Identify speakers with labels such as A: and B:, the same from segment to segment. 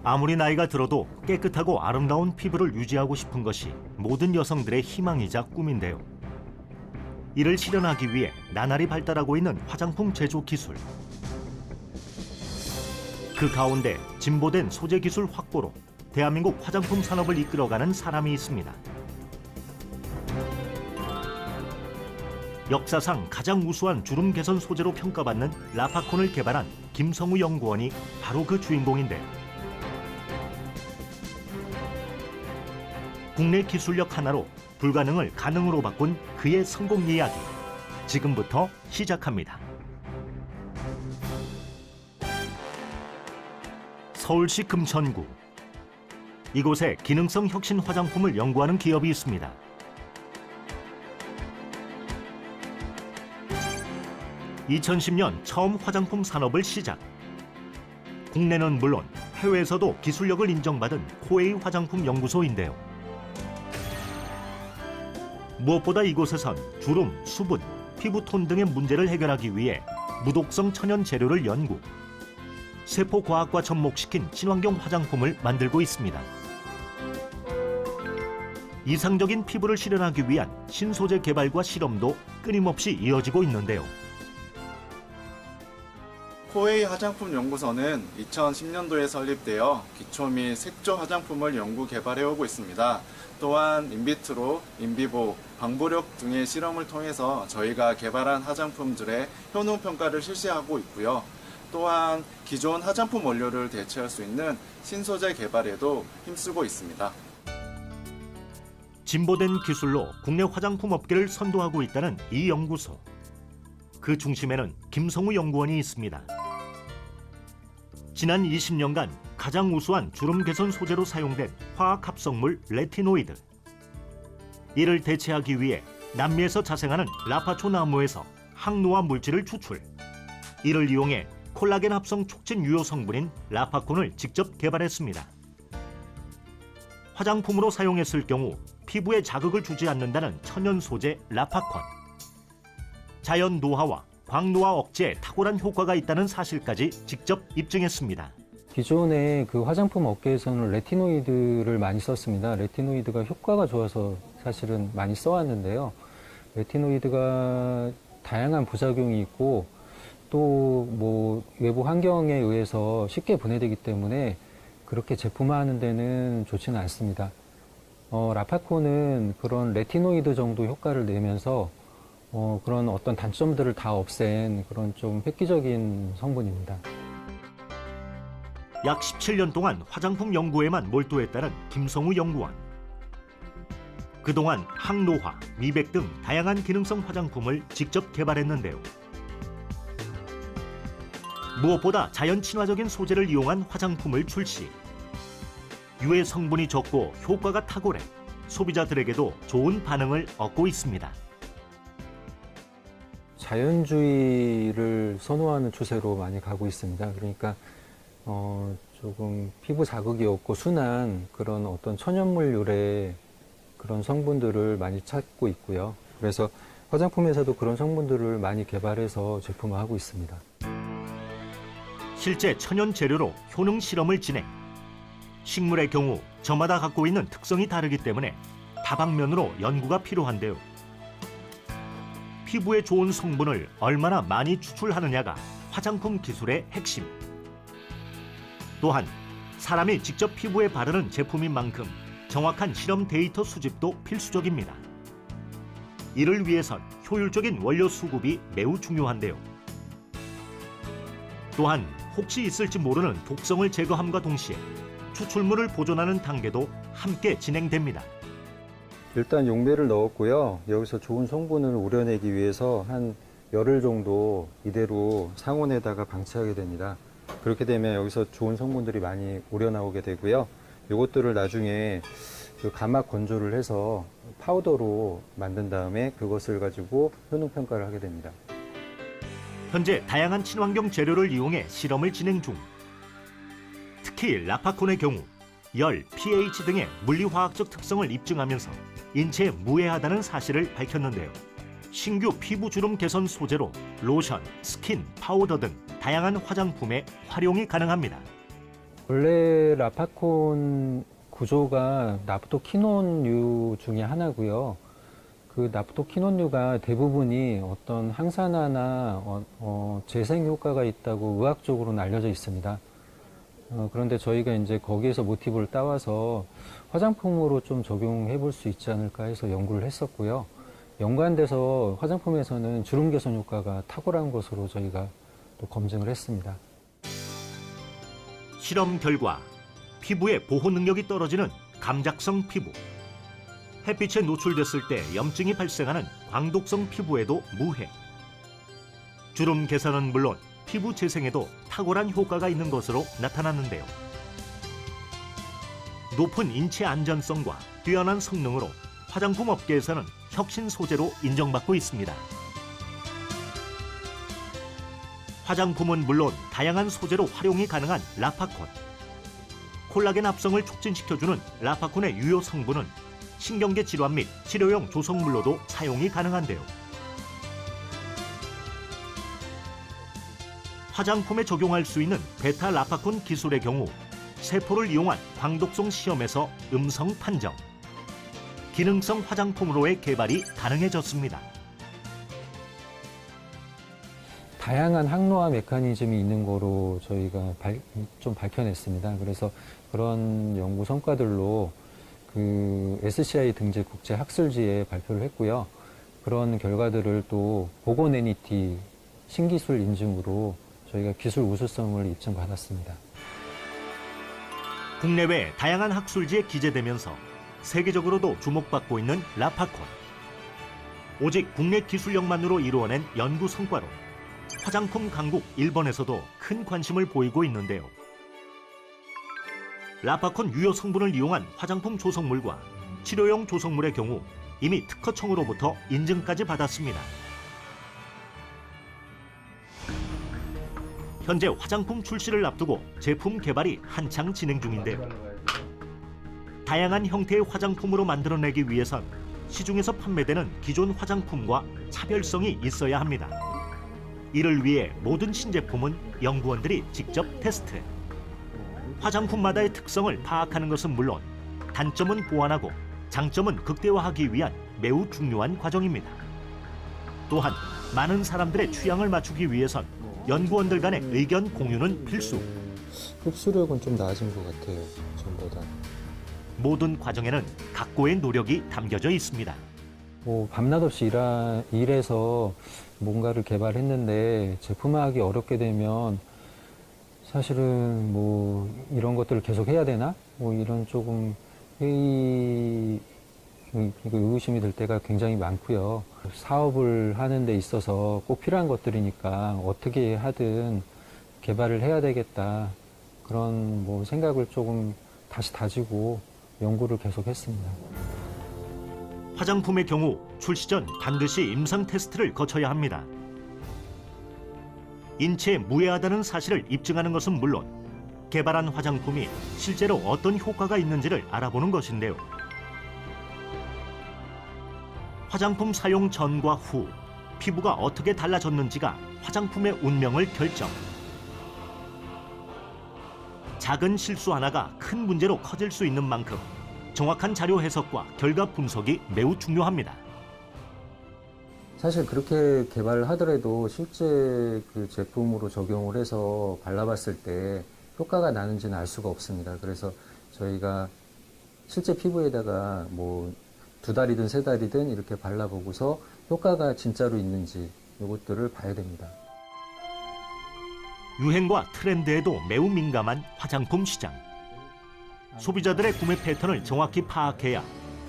A: 아무리 나이가 들어도 깨끗하고 아름다운 피부를 유지하고 싶은 것이 모든 여성들의 희망이자 꿈인데요. 이를 실현하기 위해 나날이 발달하고 있는 화장품 제조 기술. 그 가운데 진보된 소재 기술 확보로 대한민국 화장품 산업을 이끌어가는 사람이 있습니다. 역사상 가장 우수한 주름 개선 소재로 평가받는 라파콘을 개발한 김성우 연구원이 바로 그 주인공인데요. 국내 기술력 하나로 불가능을 가능으로 바꾼 그의 성공 이야기, 지금부터 시작합니다. 서울시 금천구. 이곳에 기능성 혁신 화장품을 연구하는 기업이 있습니다. (2010년) 처음 화장품 산업을 시작. 국내는 물론 해외에서도 기술력을 인정받은 코웨이 화장품 연구소인데요. 무엇보다 이곳에선 주름, 수분, 피부톤 등의 문제를 해결하기 위해 무독성 천연 재료를 연구, 세포과학과 접목시킨 친환경 화장품을 만들고 있습니다. 이상적인 피부를 실현하기 위한 신소재 개발과 실험도 끊임없이 이어지고 있는데요.
B: 코웨이 화장품 연구소는 2010년도에 설립되어 기초 및 색조 화장품을 연구 개발해오고 있습니다. 또한 인비트로, 인비보, 방부력 등의 실험을 통해서 저희가 개발한 화장품들의 효능 평가를 실시하고 있고요. 또한 기존 화장품 원료를 대체할 수 있는 신소재 개발에도 힘쓰고 있습니다.
A: 진보된 기술로 국내 화장품 업계를 선도하고 있다는 이 연구소. 그 중심에는 김성우 연구원이 있습니다. 지난 20년간 가장 우수한 주름 개선 소재로 사용된 화학 합성물 레티노이드. 이를 대체하기 위해 남미에서 자생하는 라파초 나무에서 항노화 물질을 추출. 이를 이용해 콜라겐 합성 촉진 유효 성분인 라파콘을 직접 개발했습니다. 화장품으로 사용했을 경우 피부에 자극을 주지 않는다는 천연 소재 라파콘. 자연 노화와 광노화 억제에 탁월한 효과가 있다는 사실까지 직접 입증했습니다.
C: 기존에 그 화장품 업계에서는 레티노이드를 많이 썼습니다. 레티노이드가 효과가 좋아서 사실은 많이 써왔는데요. 레티노이드가 다양한 부작용이 있고 또 뭐 외부 환경에 의해서 쉽게 분해되기 때문에 그렇게 제품화하는 데는 좋지는 않습니다. 라파콘은 그런 레티노이드 정도 효과를 내면서 그런 어떤 단점들을 다 없앤 그런 좀 획기적인 성분입니다.
A: 약 17년 동안 화장품 연구에만 몰두했다는 김성우 연구원. 그동안 항노화, 미백 등 다양한 기능성 화장품을 직접 개발했는데요. 무엇보다 자연 친화적인 소재를 이용한 화장품을 출시. 유해 성분이 적고 효과가 탁월해 소비자들에게도 좋은 반응을 얻고 있습니다.
C: 자연주의를 선호하는 추세로 많이 가고 있습니다. 그러니까 조금 피부 자극이 없고 순한 그런 어떤 천연물 유래 그런 성분들을 많이 찾고 있고요. 그래서 화장품에서도 그런 성분들을 많이 개발해서 제품화하고 있습니다.
A: 실제 천연 재료로 효능 실험을 진행. 식물의 경우 저마다 갖고 있는 특성이 다르기 때문에 다방면으로 연구가 필요한데요. 피부에 좋은 성분을 얼마나 많이 추출하느냐가 화장품 기술의 핵심. 또한 사람이 직접 피부에 바르는 제품인 만큼 정확한 실험 데이터 수집도 필수적입니다. 이를 위해선 효율적인 원료 수급이 매우 중요한데요. 또한 혹시 있을지 모르는 독성을 제거함과 동시에 추출물을 보존하는 단계도 함께 진행됩니다.
C: 일단 용매를 넣었고요. 여기서 좋은 성분을 우려내기 위해서 한 열흘 정도 이대로 상온에다가 방치하게 됩니다. 그렇게 되면 여기서 좋은 성분들이 많이 우려나오게 되고요. 이것들을 나중에 그 가막 건조를 해서 파우더로 만든 다음에 그것을 가지고 효능 평가를 하게 됩니다.
A: 현재 다양한 친환경 재료를 이용해 실험을 진행 중. 특히 라파콘의 경우 열, pH 등의 물리화학적 특성을 입증하면서 인체에 무해하다는 사실을 밝혔는데요. 신규 피부 주름 개선 소재로 로션, 스킨, 파우더 등 다양한 화장품에 활용이 가능합니다.
C: 원래 라파콘 구조가 나프토키논류 중에 하나고요. 그 나프토키논류가 대부분이 어떤 항산화나 재생 효과가 있다고 의학적으로는 알려져 있습니다. 그런데 저희가 이제 거기에서 모티브를 따와서 화장품으로 좀 적용해 볼 수 있지 않을까 해서 연구를 했었고요. 연관돼서 화장품에서는 주름 개선 효과가 탁월한 것으로 저희가 또 검증을 했습니다.
A: 실험 결과 피부의 보호 능력이 떨어지는 감작성 피부, 햇빛에 노출됐을 때 염증이 발생하는 광독성 피부에도 무해, 주름 개선은 물론 피부 재생에도 탁월한 효과가 있는 것으로 나타났는데요. 높은 인체 안전성과 뛰어난 성능으로 화장품 업계에서는 혁신 소재로 인정받고 있습니다. 화장품은 물론 다양한 소재로 활용이 가능한 라파콘. 콜라겐 합성을 촉진시켜주는 라파콘의 유효 성분은 신경계 질환 및 치료용 조성물로도 사용이 가능한데요. 화장품에 적용할 수 있는 베타 라파콘 기술의 경우 세포를 이용한 광독성 시험에서 음성 판정, 기능성 화장품으로의 개발이 가능해졌습니다.
C: 다양한 항노화 메커니즘이 있는 거로 저희가 좀 밝혀냈습니다. 그래서 그런 연구 성과들로 그 SCI 등재 국제 학술지에 발표를 했고요. 그런 결과들을 또 보건 애니티 신기술 인증으로 저희가 기술 우수성을 입증받았습니다.
A: 국내외 다양한 학술지에 기재되면서 세계적으로도 주목받고 있는 라파콘. 오직 국내 기술력만으로 이루어낸 연구 성과로 화장품 강국 일본에서도 큰 관심을 보이고 있는데요. 라파콘 유효 성분을 이용한 화장품 조성물과 치료용 조성물의 경우 이미 특허청으로부터 인증까지 받았습니다. 현재 화장품 출시를 앞두고 제품 개발이 한창 진행 중인데요. 다양한 형태의 화장품으로 만들어내기 위해선 시중에서 판매되는 기존 화장품과 차별성이 있어야 합니다. 이를 위해 모든 신제품은 연구원들이 직접 테스트. 화장품마다의 특성을 파악하는 것은 물론 단점은 보완하고 장점은 극대화하기 위한 매우 중요한 과정입니다. 또한 많은 사람들의 취향을 맞추기 위해선 연구원들 간의 의견 공유는 필수.
C: 흡수력은 좀 나아진 것 같아요, 전보다.
A: 모든 과정에는 각고의 노력이 담겨져 있습니다.
C: 밤낮 없이 일해서 뭔가를 개발했는데 제품화하기 어렵게 되면 사실은 이런 것들을 계속 해야 되나? 이런 조금 의구심이 들 때가 굉장히 많고요. 사업을 하는 데 있어서 꼭 필요한 것들이니까 어떻게 하든 개발을 해야 되겠다. 그런 생각을 조금 다시 다지고 연구를 계속했습니다.
A: 화장품의 경우 출시 전 반드시 임상 테스트를 거쳐야 합니다. 인체에 무해하다는 사실을 입증하는 것은 물론 개발한 화장품이 실제로 어떤 효과가 있는지를 알아보는 것인데요. 화장품 사용 전과 후 피부가 어떻게 달라졌는지가 화장품의 운명을 결정. 작은 실수 하나가 큰 문제로 커질 수 있는 만큼 정확한 자료 해석과 결과 분석이 매우 중요합니다.
C: 사실 그렇게 개발을 하더라도 실제 그 제품으로 적용을 해서 발라봤을 때 효과가 나는지는 알 수가 없습니다. 그래서 저희가 실제 피부에다가 2달이든 3달이든 이렇게 발라보고서 효과가 진짜로 있는지 이것들을 봐야 됩니다.
A: 유행과 트렌드에도 매우 민감한 화장품 시장. 소비자들의 구매 패턴을 정확히 파악해야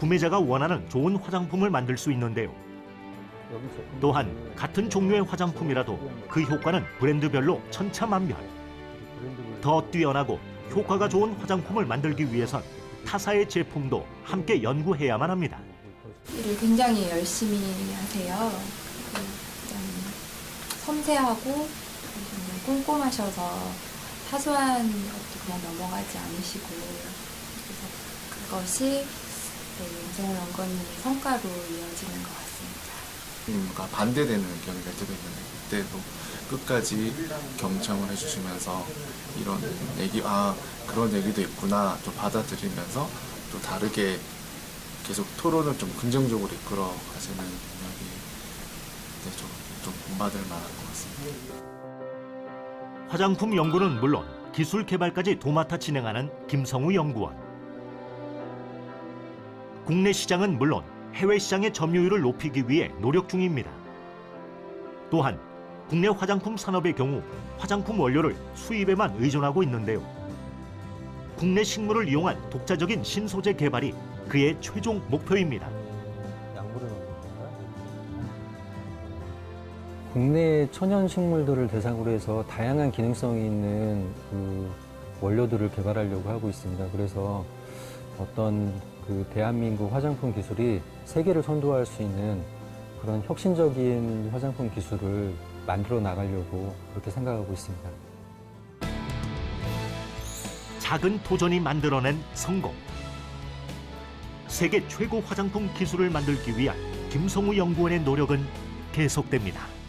A: 구매자가 원하는 좋은 화장품을 만들 수 있는데요. 또한 같은 종류의 화장품이라도 그 효과는 브랜드별로 천차만별. 더 뛰어나고 효과가 좋은 화장품을 만들기 위해선 타사의 제품도 함께 연구해야만 합니다.
D: 일을 굉장히 열심히 하세요. 섬세하고 꼼꼼하셔서 사소한 것도 그냥 넘어가지 않으시고, 그래서 그것이 윤성호 연구원님의 성과로 이어지는 것 같습니다.
B: 님과 반대되는 의견을 낼 때도 있는데 그때도 끝까지 경청을 해주시면서 이런 얘기, 그런 얘기도 있구나 좀 받아들이면서 또 다르게 계속 토론을 좀 긍정적으로 이끌어 가시는 능력이 좀 본받을 만한 것 같습니다.
A: 화장품 연구는 물론 기술 개발까지 도맡아 진행하는 김성우 연구원. 국내 시장은 물론 해외 시장의 점유율을 높이기 위해 노력 중입니다. 또한 국내 화장품 산업의 경우 화장품 원료를 수입에만 의존하고 있는데요. 국내 식물을 이용한 독자적인 신소재 개발이 그의 최종 목표입니다.
C: 국내 천연 식물들을 대상으로 해서 다양한 기능성이 있는 그 원료들을 개발하려고 하고 있습니다. 그래서 어떤 그 대한민국 화장품 기술이 세계를 선도할 수 있는 그런 혁신적인 화장품 기술을 만들어 나가려고 그렇게 생각하고 있습니다.
A: 작은 도전이 만들어낸 성공. 세계 최고 화장품 기술을 만들기 위한 김성우 연구원의 노력은 계속됩니다.